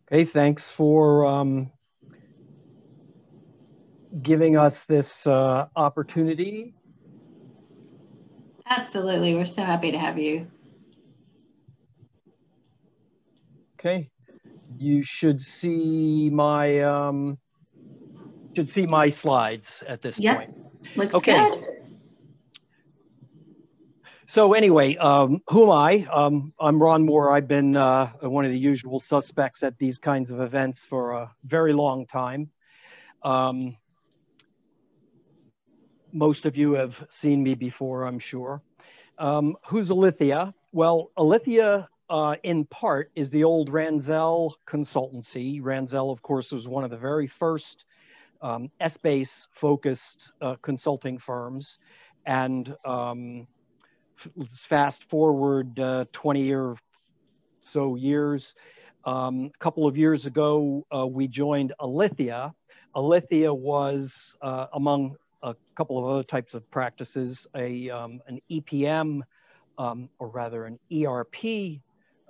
Okay, thanks for giving us this opportunity. Absolutely, we're so happy to have you. Okay, you should see my slides at this point. Looks okay. Good. So anyway, who am I? I'm Ron Moore. I've been one of the usual suspects at these kinds of events for a very long time. Most of you have seen me before, I'm sure. Who's Alithya? Well, Alithya, in part, is the old Ranzel consultancy. Ranzel, of course, was one of the very first Essbase focused consulting firms. And fast forward 20 or so years, a couple of years ago, we joined Alithya. Alithya was, among a couple of other types of practices, an EPM, or rather an ERP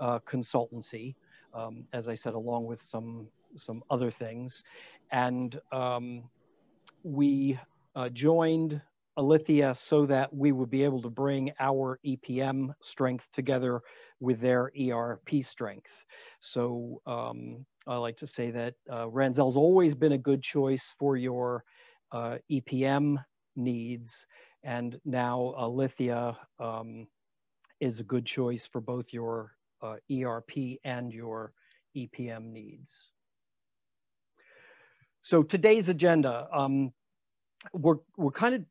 consultancy, as I said, along with some other things. And we joined Alithya so that we would be able to bring our EPM strength together with their ERP strength. So I like to say that Ranzel's always been a good choice for your EPM needs, and now Alithya is a good choice for both your ERP and your EPM needs. So today's agenda, we're going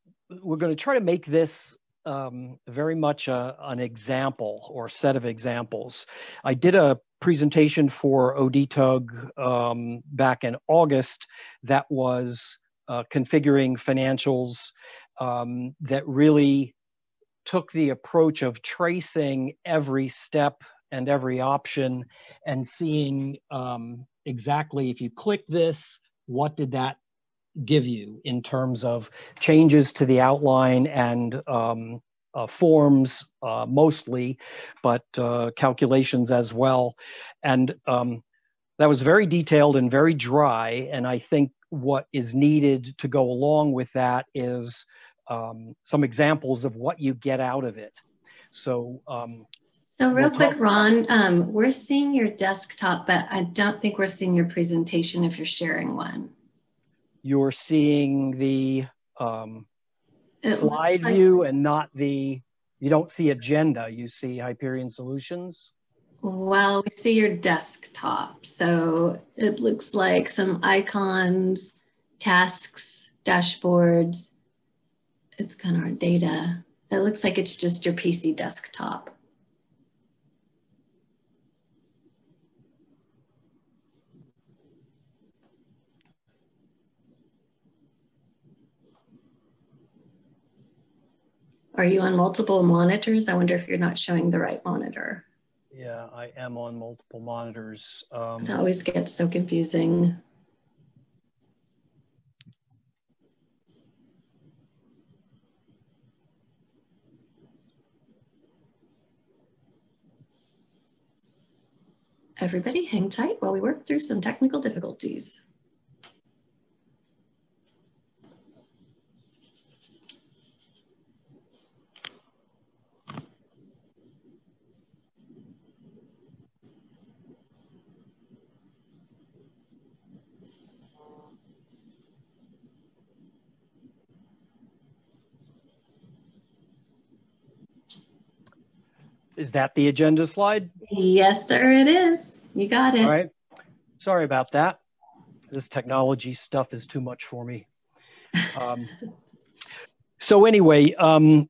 to try to make this very much an example or set of examples. I did a presentation for ODTUG back in August that was configuring financials that really took the approach of tracing every step and every option and seeing exactly if you click this, what did that give you in terms of changes to the outline and forms mostly, but calculations as well. And that was very detailed and very dry. And I think what is needed to go along with that is some examples of what you get out of it. So real quick, Ron, we're seeing your desktop, but I don't think we're seeing your presentation if you're sharing one. You're seeing the slide view and not the, you don't see agenda, you see Hyperion Solutions? Well, we see your desktop. So it looks like some icons, tasks, dashboards. It's kind of our data. It looks like it's just your PC desktop. Are you on multiple monitors? I wonder if you're not showing the right monitor. Yeah, I am on multiple monitors. It always gets so confusing. Everybody hang tight while we work through some technical difficulties. Is that the agenda slide? Yes, sir, it is. You got it. All right. Sorry about that. This technology stuff is too much for me. So anyway, we're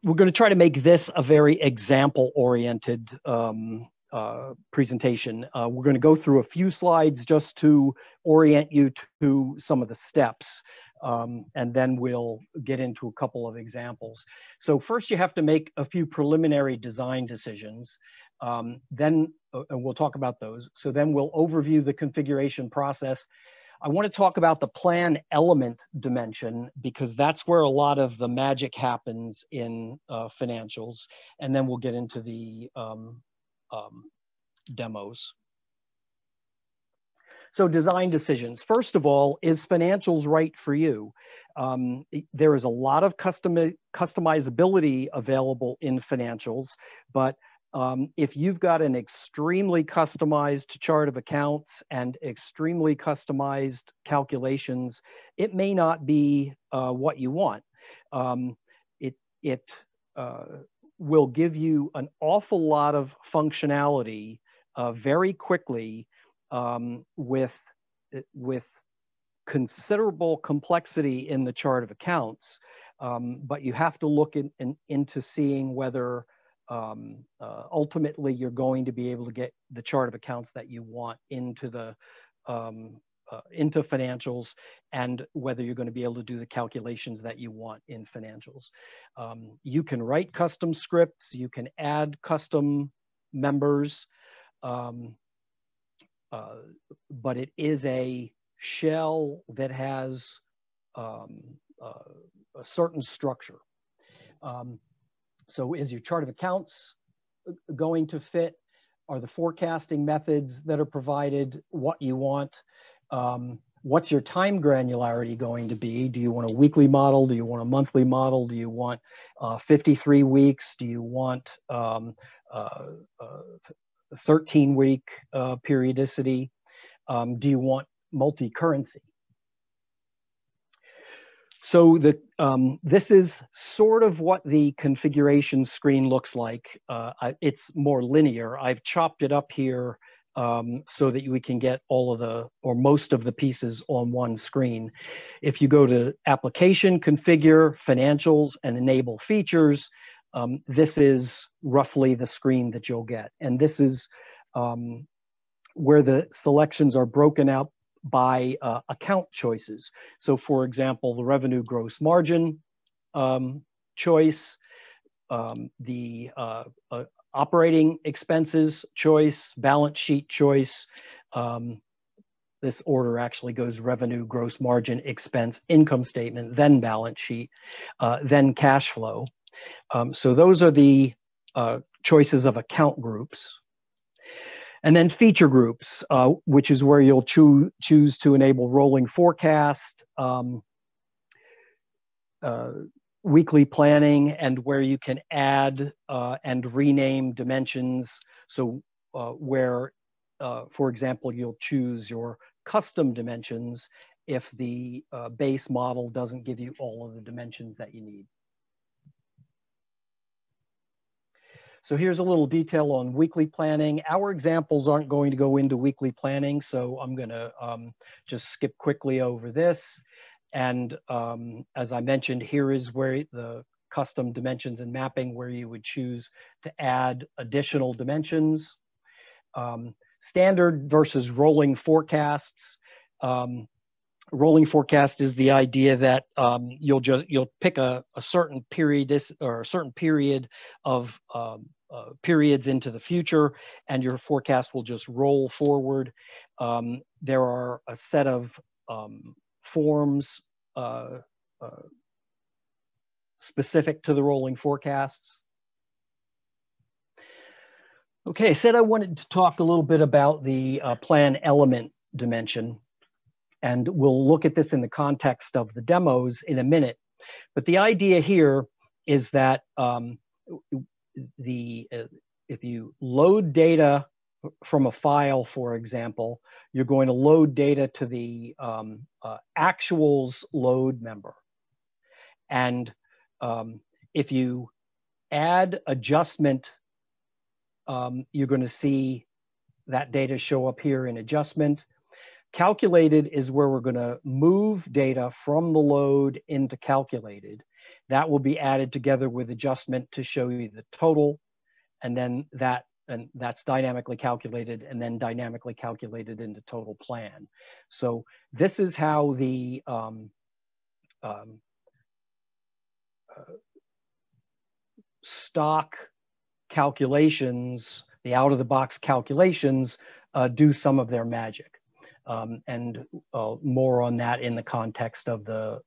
going to try to make this a very example-oriented presentation. We're going to go through a few slides just to orient you to some of the steps, and then we'll get into a couple of examples. So first, you have to make a few preliminary design decisions. Then we'll talk about those. So then we'll overview the configuration process. I want to talk about the plan element dimension because that's where a lot of the magic happens in financials. And then we'll get into the demos. So design decisions. First of all, is financials right for you? There is a lot of customizability available in financials, but if you've got an extremely customized chart of accounts and extremely customized calculations, it may not be what you want. It will give you an awful lot of functionality very quickly with considerable complexity in the chart of accounts, but you have to look into seeing whether ultimately you're going to be able to get the chart of accounts that you want into the into financials, and whether you're going to be able to do the calculations that you want in financials. You can write custom scripts, you can add custom members, but it is a shell that has a certain structure. So is your chart of accounts going to fit? Are the forecasting methods that are provided what you want? What's your time granularity going to be? Do you want a weekly model? Do you want a monthly model? Do you want 53 weeks? Do you want 13-week periodicity? Do you want multi-currency? So this is sort of what the configuration screen looks like. It's more linear. I've chopped it up here so that we can get all of the, or most of the pieces on one screen. If you go to Application, Configure, Financials, and Enable Features, this is roughly the screen that you'll get. And this is where the selections are broken out by account choices. So for example, the revenue gross margin choice, the operating expenses choice, balance sheet choice. This order actually goes revenue, gross margin, expense, income statement, then balance sheet, then cash flow. So those are the choices of account groups. And then feature groups, which is where you'll choose to enable rolling forecast, weekly planning, and where you can add and rename dimensions. So where, for example, you'll choose your custom dimensions if the base model doesn't give you all of the dimensions that you need. So here's a little detail on weekly planning. Our examples aren't going to go into weekly planning, so I'm going to just skip quickly over this. And as I mentioned, here is where the custom dimensions and mapping, where you would choose to add additional dimensions. Standard versus rolling forecasts. Rolling forecast is the idea that you'll pick a certain period or a certain period of periods into the future, and your forecast will just roll forward. There are a set of forms specific to the rolling forecasts. Okay, I said I wanted to talk a little bit about the plan element dimension. And we'll look at this in the context of the demos in a minute. But the idea here is that if you load data from a file, for example, you're going to load data to the actuals load member. And if you add adjustment, you're going to see that data show up here in adjustment. Calculated is where we're going to move data from the load into calculated. That will be added together with adjustment to show you the total, and then that's dynamically calculated and then dynamically calculated into total plan. So this is how the stock calculations, the out-of-the-box calculations, do some of their magic. And more on that in the context of the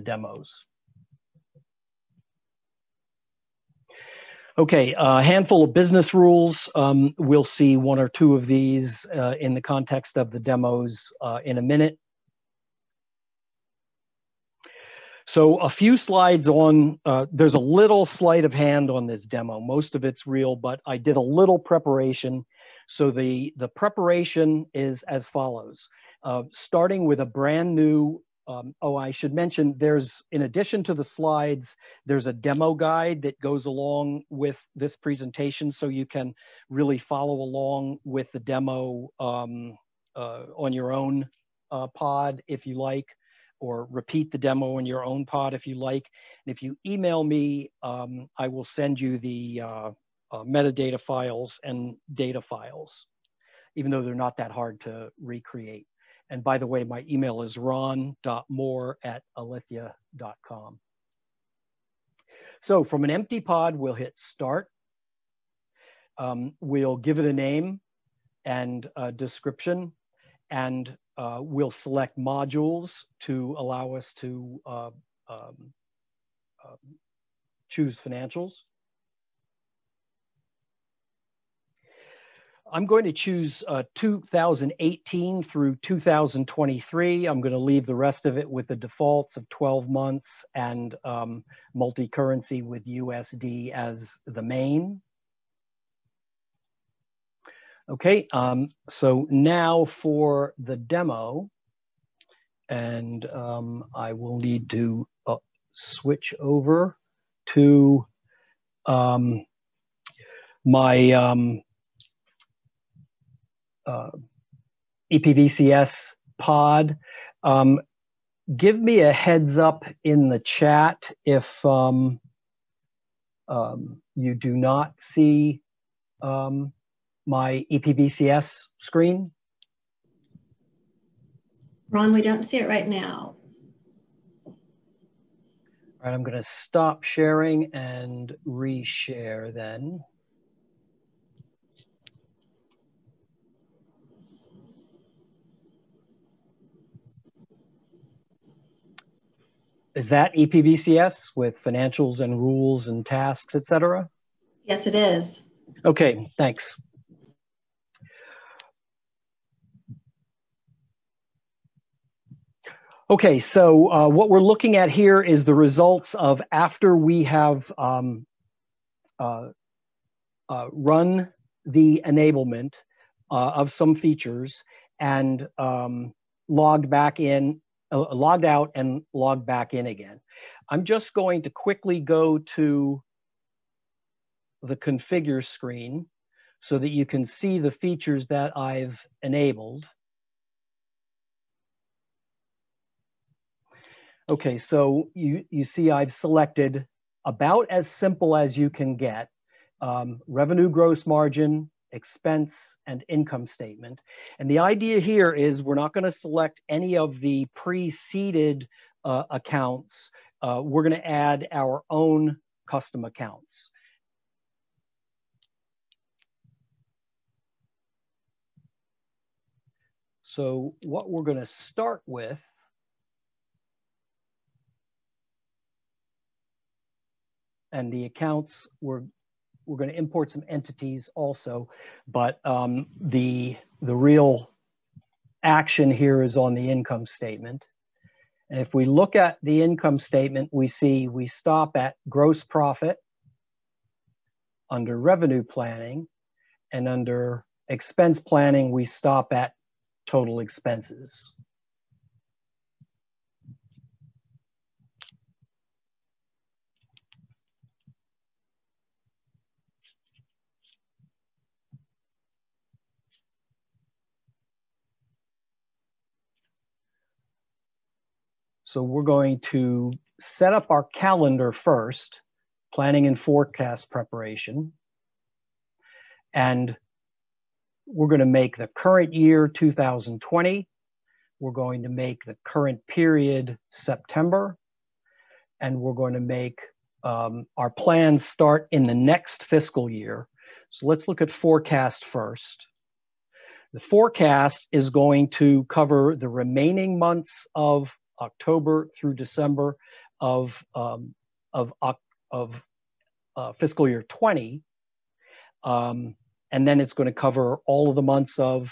demos. Okay, a handful of business rules. We'll see one or two of these in the context of the demos in a minute. So a few slides on, there's a little sleight of hand on this demo. Most of it's real, but I did a little preparation. So the preparation is as follows. Starting with a brand new, I should mention there's, in addition to the slides, there's a demo guide that goes along with this presentation, so you can really follow along with the demo on your own pod if you like, or repeat the demo in your own pod if you like. And if you email me, I will send you the metadata files and data files, even though they're not that hard to recreate. And by the way, my email is ron.moore@alithya.com. So from an empty pod, we'll hit start. We'll give it a name and a description, and we'll select modules to allow us to choose financials. I'm going to choose 2018 through 2023. I'm going to leave the rest of it with the defaults of 12 months and multi-currency with USD as the main. Okay, so now for the demo, and I will need to switch over to my EPBCS pod. Give me a heads up in the chat if you do not see my EPBCS screen. Ron, we don't see it right now. All right, I'm going to stop sharing and reshare then. Is that EPBCS with financials and rules and tasks, etc.? Yes, it is. Okay, thanks. Okay, so what we're looking at here is the results of after we have run the enablement of some features and logged back in, logged out and logged back in again. I'm just going to quickly go to the configure screen so that you can see the features that I've enabled. Okay, so you see I've selected about as simple as you can get, revenue gross margin, expense, and income statement. And the idea here is we're not going to select any of the preceded accounts. We're going to add our own custom accounts. So what we're going to start with and the accounts, we're going to import some entities also, but the real action here is on the income statement. And if we look at the income statement, we see we stop at gross profit under revenue planning, and under expense planning, we stop at total expenses. So we're going to set up our calendar first, planning and forecast preparation. And we're going to make the current year 2020. We're going to make the current period September. And we're going to make our plans start in the next fiscal year. So let's look at forecast first. The forecast is going to cover the remaining months of October through December of fiscal year 20. And then it's going to cover all of the months of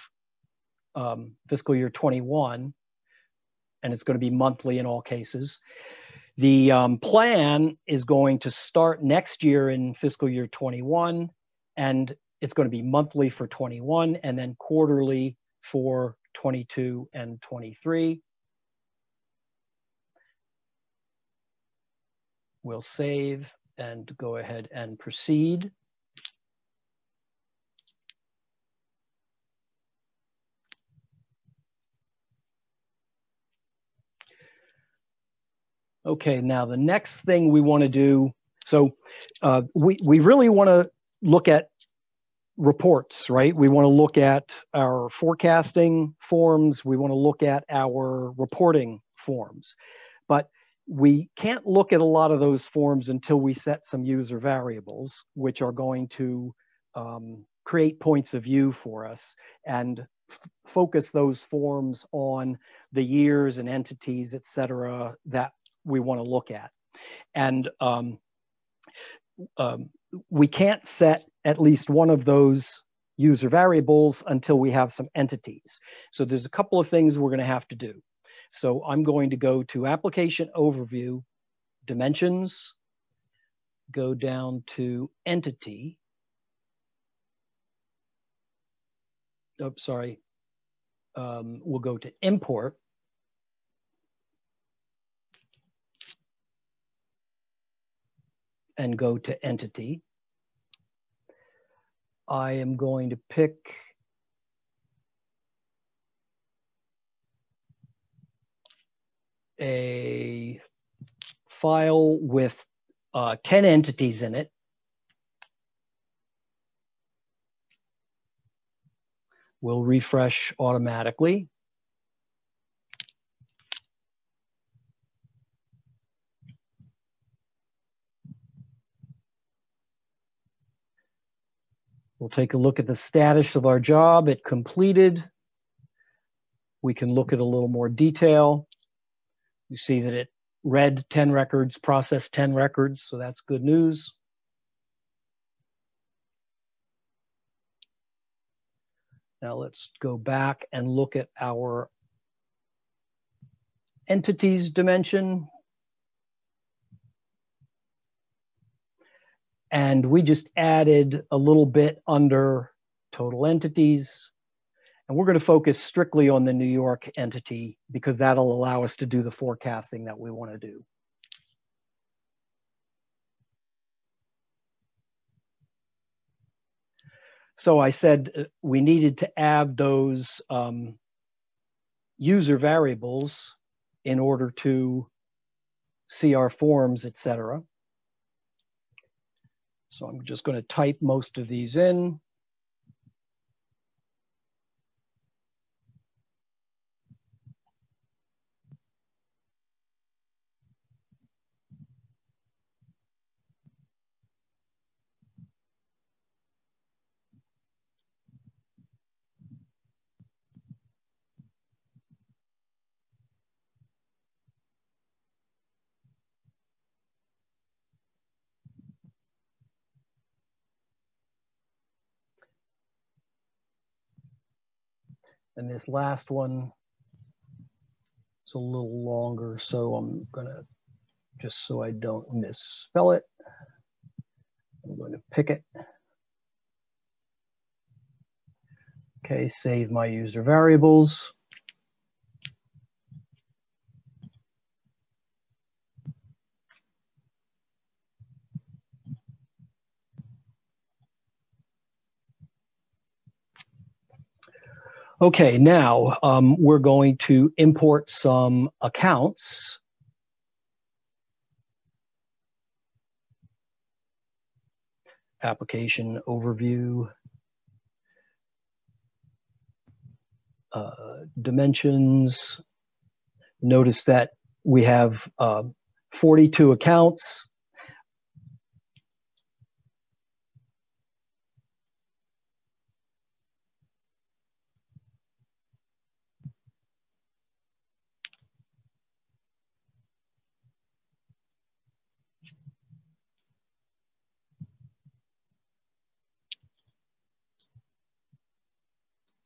fiscal year 21. And it's going to be monthly in all cases. The plan is going to start next year in fiscal year 21, and it's going to be monthly for 21 and then quarterly for 22 and 23. We'll save and go ahead and proceed. Okay, now the next thing we want to do, so we really want to look at reports, right? We want to look at our forecasting forms. We want to look at our reporting forms. But we can't look at a lot of those forms until we set some user variables, which are going to create points of view for us and focus those forms on the years and entities, et cetera, that we want to look at. And we can't set at least one of those user variables until we have some entities. So there's a couple of things we're going to have to do. So I'm going to go to Application Overview, Dimensions, go down to Entity. Oh, sorry. We'll go to Import. And go to Entity. I am going to pick a file with 10 entities in it. We'll refresh automatically. We'll take a look at the status of our job. It completed. We can look at a little more detail. You see that it read 10 records, processed 10 records, so that's good news. Now let's go back and look at our entities dimension. And we just added a little bit under total entities. And we're going to focus strictly on the New York entity because that'll allow us to do the forecasting that we want to do. So I said we needed to add those user variables in order to see our forms, et cetera. So I'm just going to type most of these in. And this last one is a little longer, so I'm gonna, just so I don't misspell it, I'm going to pick it. Okay, save my user variables. Okay, now we're going to import some accounts. Application overview, dimensions. Notice that we have 42 accounts.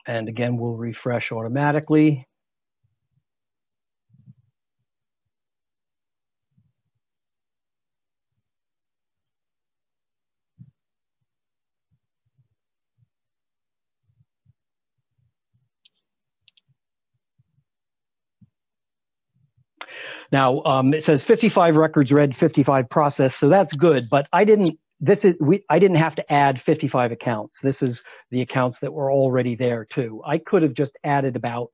And again, we'll refresh automatically. Now, it says 55 records read, 55 processed, so that's good, but I didn't have to add 55 accounts. This is the accounts that were already there too. I could have just added about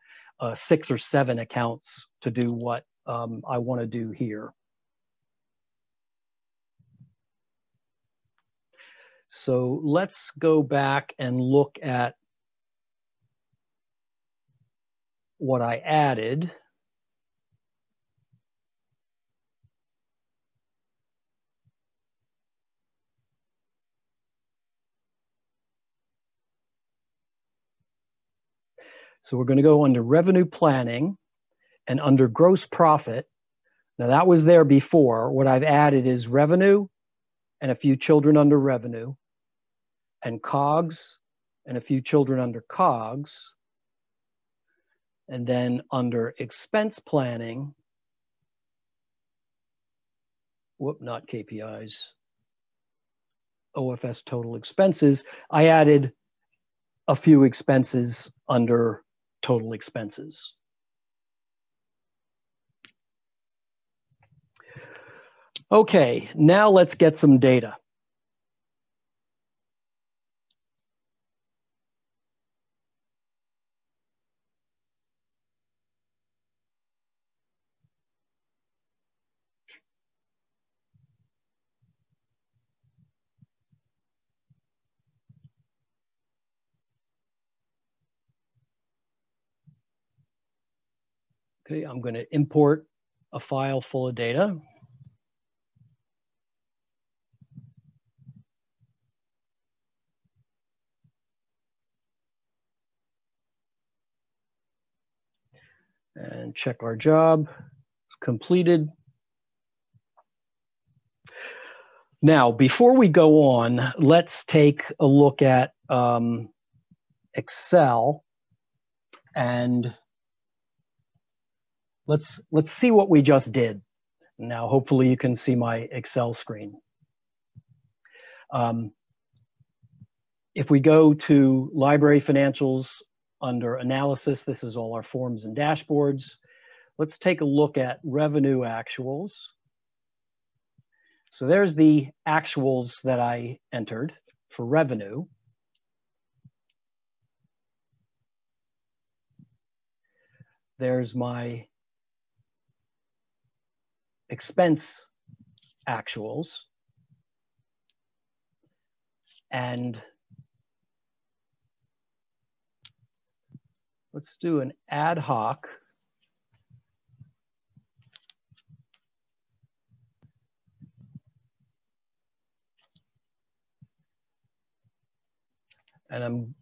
6 or 7 accounts to do what I want to do here. So let's go back and look at what I added. So we're going to go under revenue planning and under gross profit. Now that was there before. What I've added is revenue and a few children under revenue, and COGS and a few children under COGS. And then under expense planning, not KPIs, OFS total expenses, I added a few expenses under total expenses. Okay, now let's get some data. Okay, I'm going to import a file full of data. And check our job. It's completed. Now, before we go on, let's take a look at Excel, and let's see what we just did. Now, hopefully you can see my Excel screen. If we go to Library Financials under Analysis, this is all our forms and dashboards. Let's take a look at Revenue Actuals. So there's the actuals that I entered for revenue. There's my expense actuals. And let's do an ad hoc. And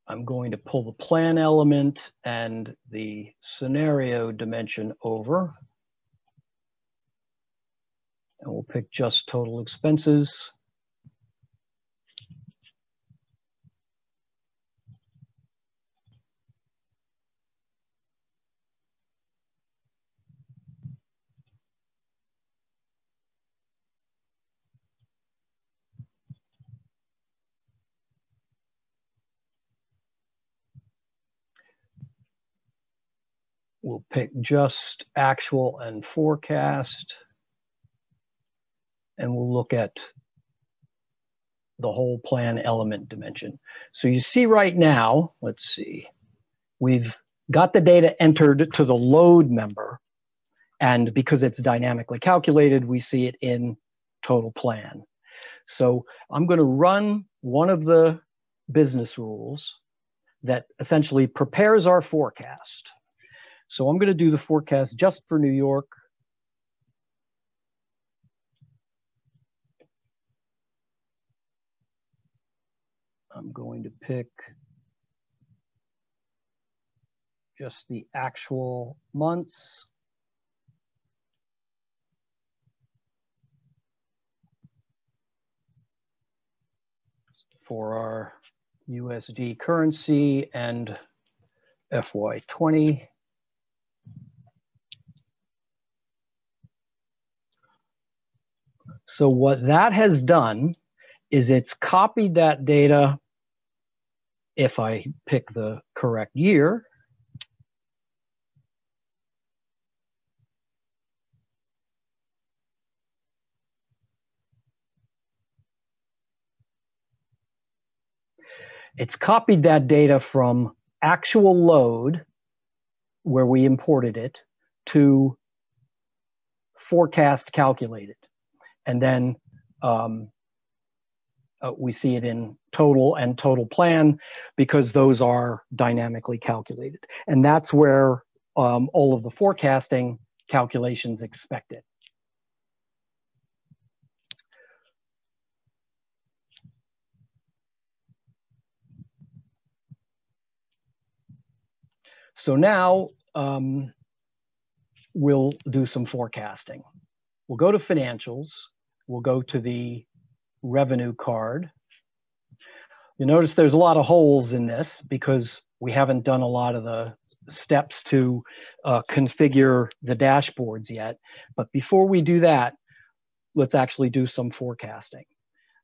I'm going to pull the plan element and the scenario dimension over. And we'll pick just total expenses. We'll pick just actual and forecast. And we'll look at the whole plan element dimension. So you see right now, let's see, we've got the data entered to the load member. And because it's dynamically calculated, we see it in total plan. So I'm going to run one of the business rules that essentially prepares our forecast. So I'm going to do the forecast just for New York. I'm going to pick just the actual months. For our USD currency and FY20. So what that has done is it's copied that data, if I pick the correct year, it's copied that data from actual load, where we imported it, to forecast calculated. And then we see it in total and total plan because those are dynamically calculated. And that's where all of the forecasting calculations expected. So now we'll do some forecasting. We'll go to financials. We'll go to the revenue card. You notice there's a lot of holes in this because we haven't done a lot of the steps to configure the dashboards yet. But before we do that, let's actually do some forecasting.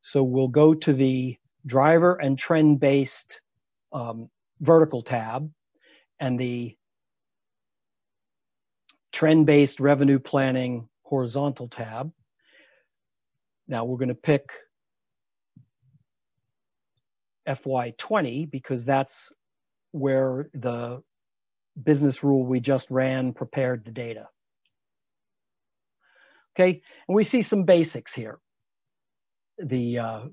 So we'll go to the driver and trend-based vertical tab and the trend-based revenue planning horizontal tab. Now we're going to pick FY20 because that's where the business rule we just ran prepared the data. Okay, and we see some basics here. The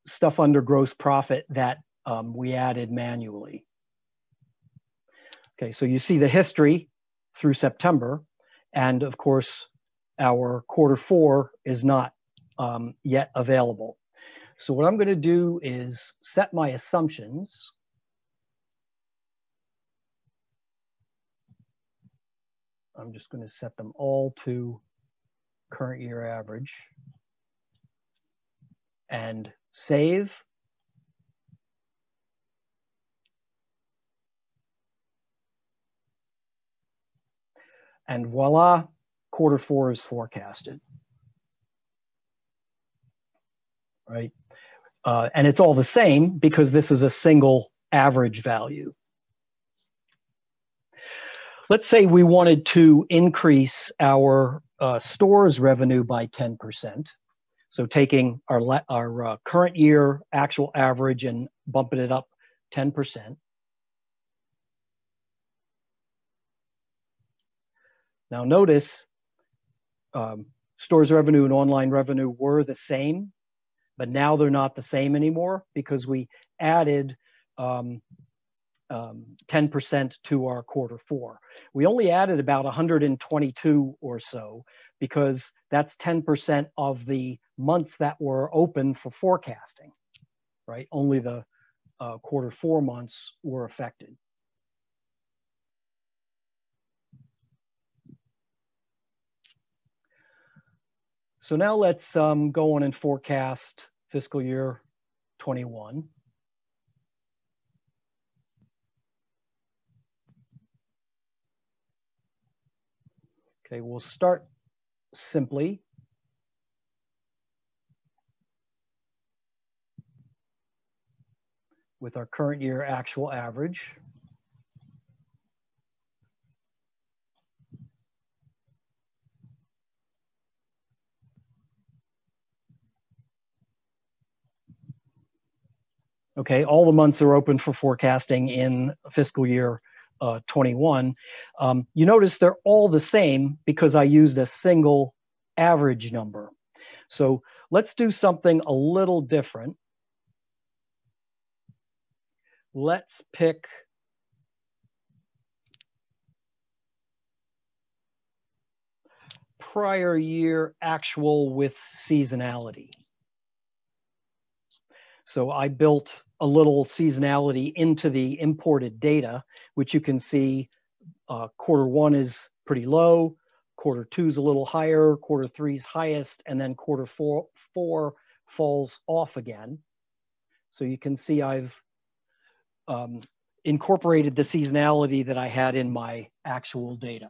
stuff under gross profit that we added manually. Okay, so you see the history through September, and of course, our Q4 is not yet available. So what I'm going to do is set my assumptions. I'm just going to set them all to current year average and save. And voila, Q4 is forecasted. Right? And it's all the same because this is a single average value. Let's say we wanted to increase our stores revenue by 10%. So taking our current year actual average and bumping it up 10%. Now notice stores revenue and online revenue were the same, but now they're not the same anymore because we added 10% to our Q4. We only added about 122 or so because that's 10% of the months that were open for forecasting, right? Only the Q4 months were affected. So now let's go on and forecast fiscal year 21. Okay, we'll start simply. With our current year actual average. Okay, all the months are open for forecasting in fiscal year 21. You notice they're all the same because I used a single average number. So let's do something a little different. Let's pick prior year actual with seasonality. So I built a little seasonality into the imported data, which you can see Q1 is pretty low, Q2 is a little higher, Q3 is highest, and then Q4 falls off again. So you can see I've incorporated the seasonality that I had in my actual data.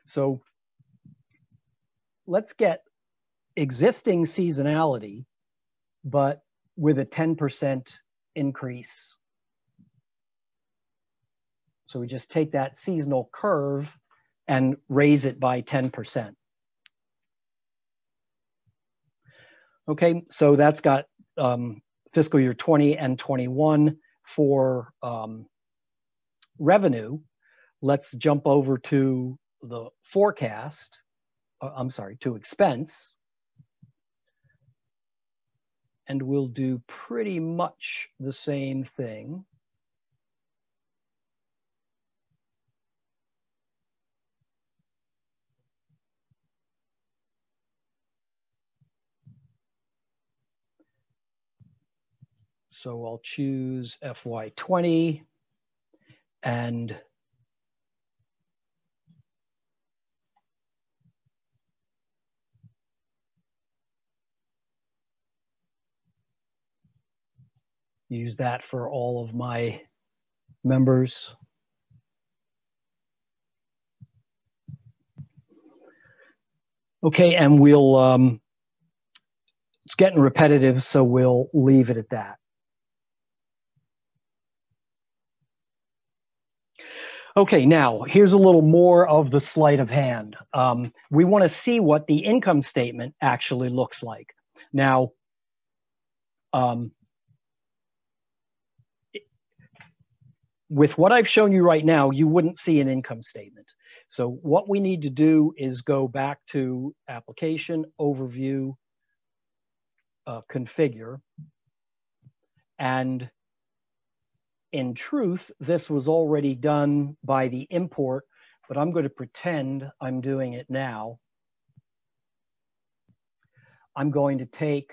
So let's get existing seasonality, but with a 10% increase. So we just take that seasonal curve and raise it by 10%. Okay, so that's got fiscal year 20 and 21 for revenue. Let's jump over to the forecast, I'm sorry, to expense. And we'll do pretty much the same thing. So I'll choose FY20 and use that for all of my members. Okay, and we'll, it's getting repetitive, so we'll leave it at that. Okay, now here's a little more of the sleight of hand. We want to see what the income statement actually looks like. Now, with what I've shown you right now, you wouldn't see an income statement. So what we need to do is go back to Application, Overview, Configure, and in truth, this was already done by the import, but I'm going to pretend I'm doing it now. I'm going to take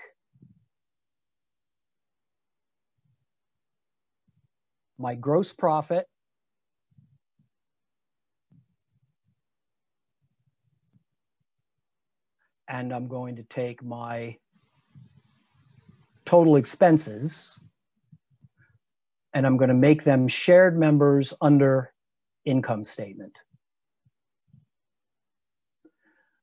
my gross profit and I'm going to take my total expenses and I'm going to make them shared members under income statement.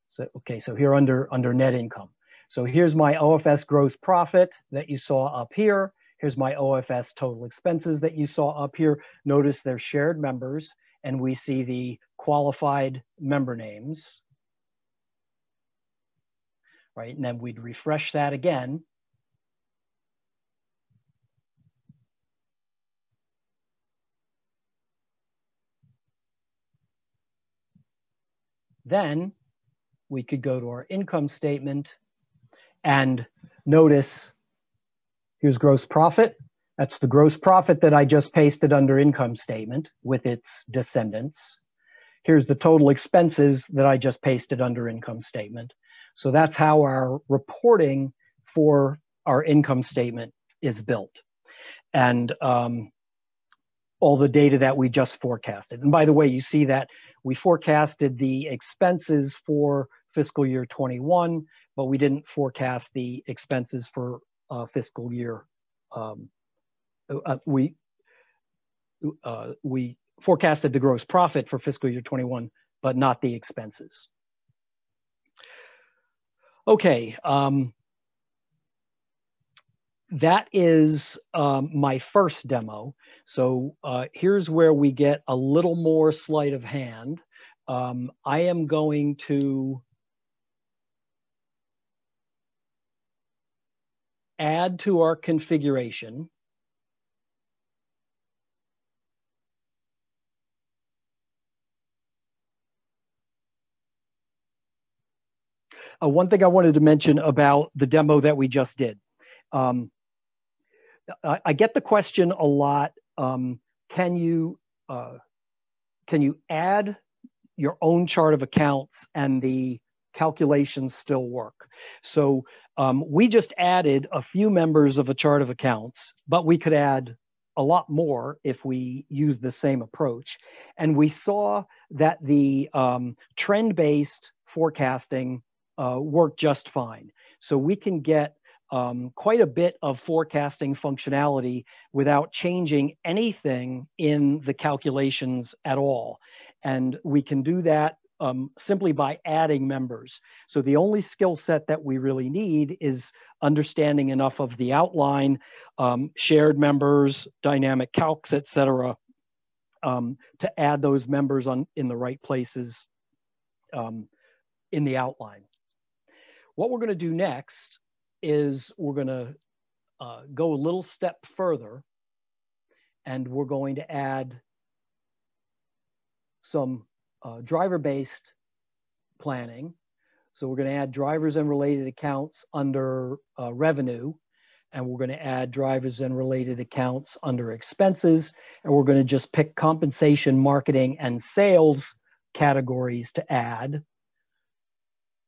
So, okay, so here under net income. So here's my OFS gross profit that you saw up here. Here's my OFS total expenses that you saw up here. Notice they're shared members and we see the qualified member names. Right, and then we'd refresh that again. Then we could go to our income statement and notice here's gross profit. That's the gross profit that I just pasted under income statement with its descendants. Here's the total expenses that I just pasted under income statement. So that's how our reporting for our income statement is built. And all the data that we just forecasted. And by the way, you see that we forecasted the expenses for fiscal year 21, but we didn't forecast the expenses for fiscal year. We forecasted the gross profit for fiscal year 21, but not the expenses. Okay, that is my first demo. So here's where we get a little more sleight of hand. I am going to add to our configuration one thing I wanted to mention about the demo that we just did. I get the question a lot, can you add your own chart of accounts and the calculations still work? So we just added a few members of a chart of accounts, but we could add a lot more if we use the same approach. And we saw that the trend-based forecasting worked just fine. So we can get quite a bit of forecasting functionality without changing anything in the calculations at all. And we can do that simply by adding members. So the only skill set that we really need is understanding enough of the outline, shared members, dynamic calcs, et cetera, to add those members in the right places in the outline. What we're going to do next is we're going to go a little step further, and we're going to add some driver-based planning. So we're going to add drivers and related accounts under revenue, and we're going to add drivers and related accounts under expenses, and we're going to just pick compensation, marketing, and sales categories to add.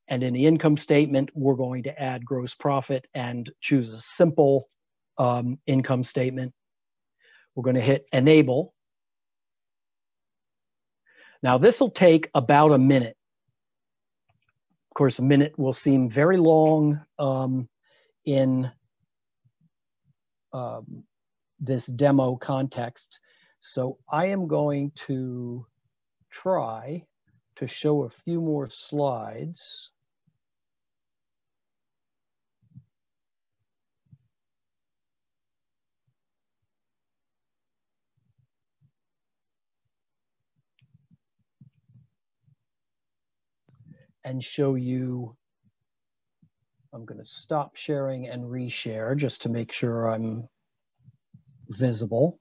And in the income statement, we're going to add gross profit and choose a simple income statement. We're going to hit enable. Now this will take about a minute. Of course, a minute will seem very long in this demo context. So I am going to try to show a few more slides. And show you, I'm going to stop sharing and reshare just to make sure I'm visible.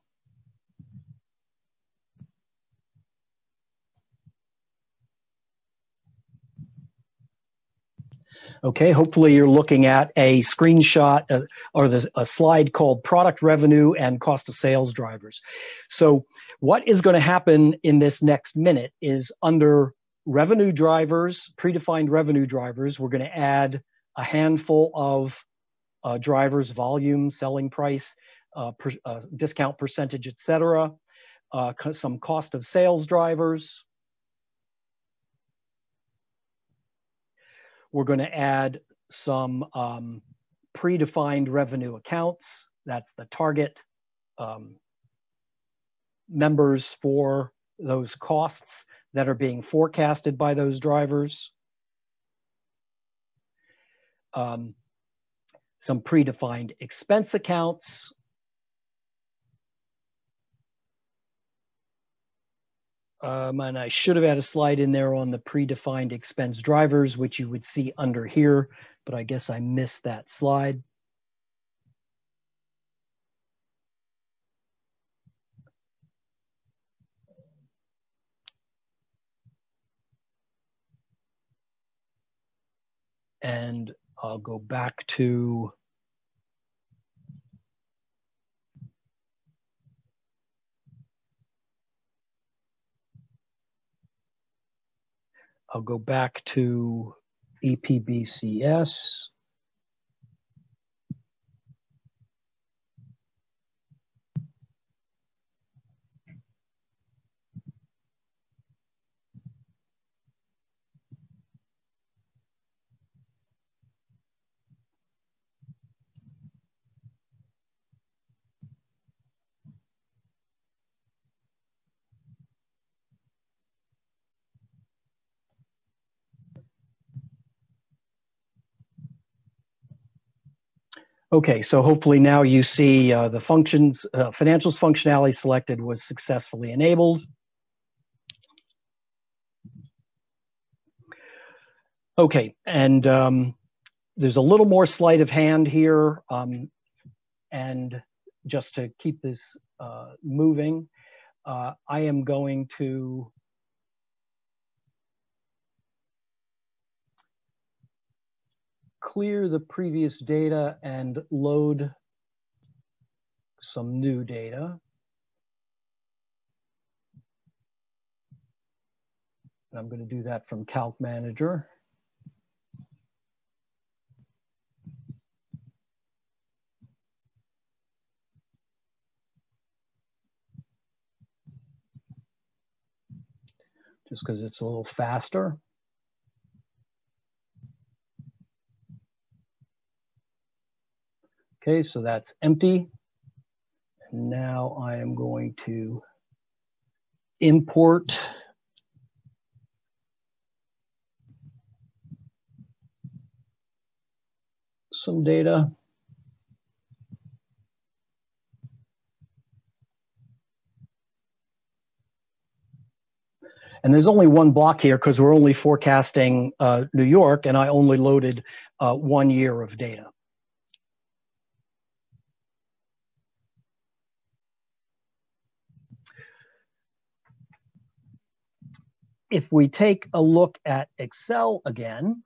Okay, hopefully you're looking at a screenshot or a slide called product revenue and cost of sales drivers. So what is going to happen in this next minute is under revenue drivers, predefined revenue drivers, we're going to add a handful of drivers, volume, selling price, discount percentage, et cetera, some cost of sales drivers. We're going to add some predefined revenue accounts. That's the target members for those costs that are being forecasted by those drivers. Some predefined expense accounts. And I should have had a slide in there on the predefined expense drivers, which you would see under here, but I guess I missed that slide. And I'll go back to EPBCS. Okay, so hopefully now you see the functions, financials functionality selected was successfully enabled. Okay, and there's a little more sleight of hand here, and just to keep this moving, I am going to clear the previous data and load some new data. And I'm going to do that from Calc Manager. Just because it's a little faster. Okay, so that's empty. And now I am going to import some data. And there's only one block here because we're only forecasting New York, and I only loaded 1 year of data. If we take a look at Excel again,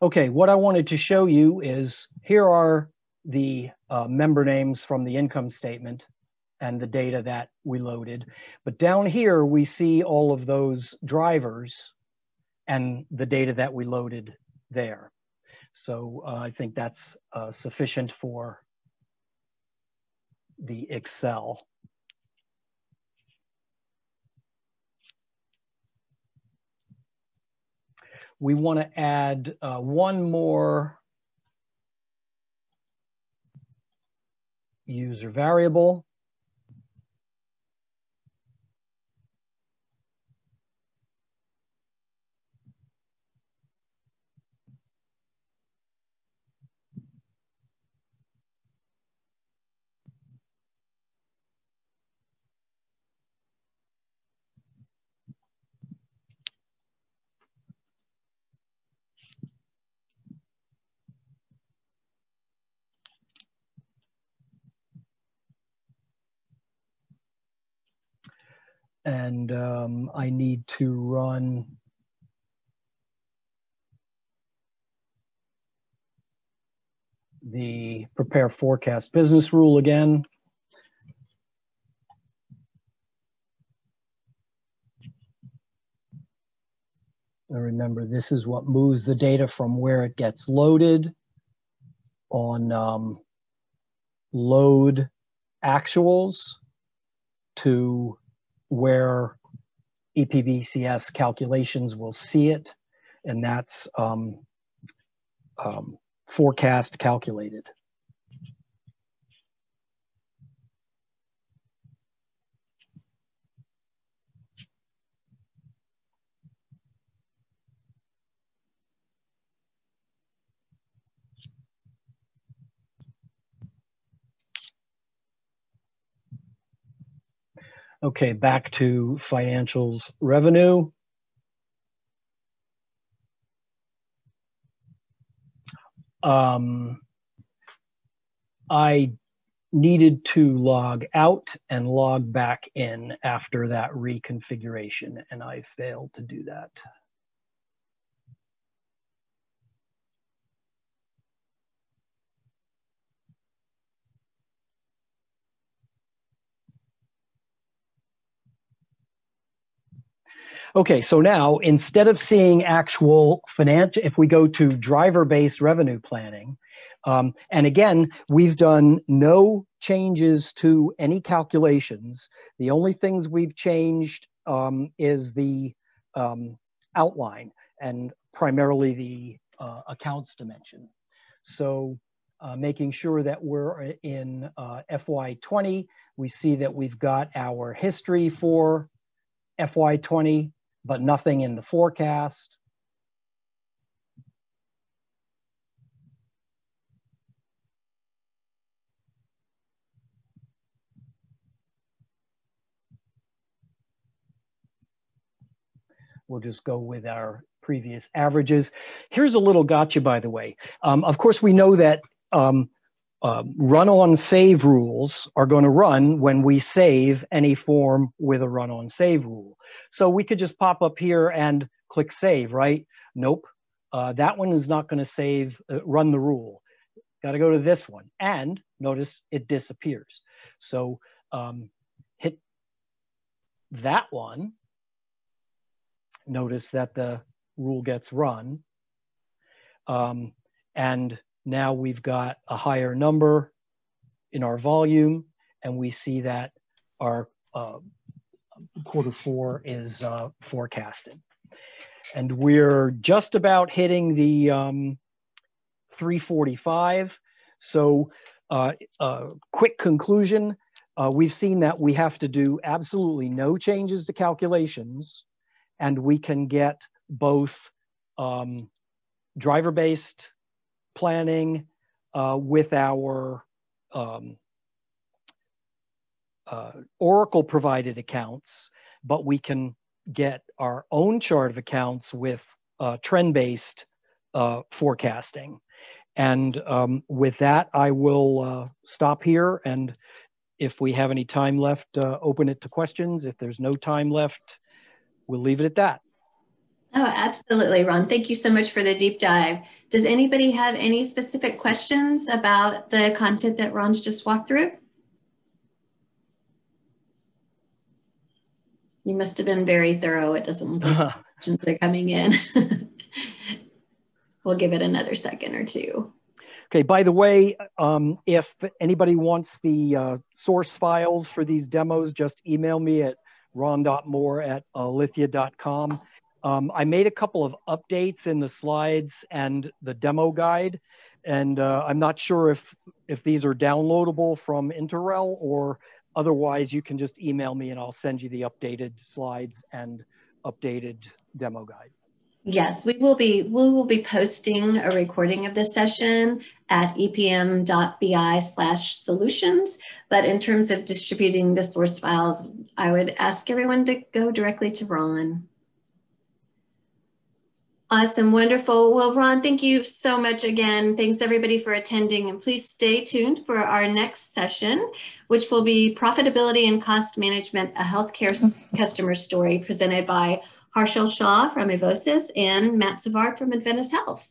okay, what I wanted to show you is here are the member names from the income statement and the data that we loaded. But down here, we see all of those drivers and the data that we loaded there. So I think that's sufficient for the Excel. We want to add one more user variable. And I need to run the prepare forecast business rule again. And remember, this is what moves the data from where it gets loaded on load actuals to where EPBCS calculations will see it, and that's forecast calculated. Okay, back to financials revenue. I needed to log out and log back in after that reconfiguration, and I failed to do that. Okay, so now instead of seeing actual financial, if we go to driver-based revenue planning, and again, we've done no changes to any calculations. The only things we've changed is the outline and primarily the accounts dimension. So making sure that we're in FY20, we see that we've got our history for FY20, but nothing in the forecast. We'll just go with our previous averages. Here's a little gotcha, by the way. Of course, we know that run-on save rules are going to run when we save any form with a run-on save rule. So we could just pop up here and click save, right? Nope. That one is not going to save, run the rule. Got to go to this one. And notice it disappears. So hit that one, notice that the rule gets run. And now we've got a higher number in our volume, and we see that our Q4 is forecasted. And we're just about hitting the 345. So quick conclusion, we've seen that we have to do absolutely no changes to calculations, and we can get both driver-based planning with our Oracle provided accounts, but we can get our own chart of accounts with trend-based forecasting. And with that, I will stop here. And if we have any time left, open it to questions. If there's no time left, we'll leave it at that. Oh, absolutely, Ron. Thank you so much for the deep dive. Does anybody have any specific questions about the content that Ron's just walked through? You must have been very thorough. It doesn't look like questions are coming in. We'll give it another second or two. Okay, by the way, if anybody wants the source files for these demos, just email me at ron.moore@alithya.com. I made a couple of updates in the slides and the demo guide, and I'm not sure if these are downloadable from Interrel, or otherwise you can just email me and I'll send you the updated slides and updated demo guide. Yes, we will be posting a recording of this session at epm.bi/solutions. But in terms of distributing the source files, I would ask everyone to go directly to Ron. Awesome, wonderful. Well, Ron, thank you so much again. Thanks everybody for attending, and please stay tuned for our next session, which will be Profitability and Cost Management, a Healthcare Customer Story, presented by Harshal Shah from Evosis and Matt Savard from Adventist Health.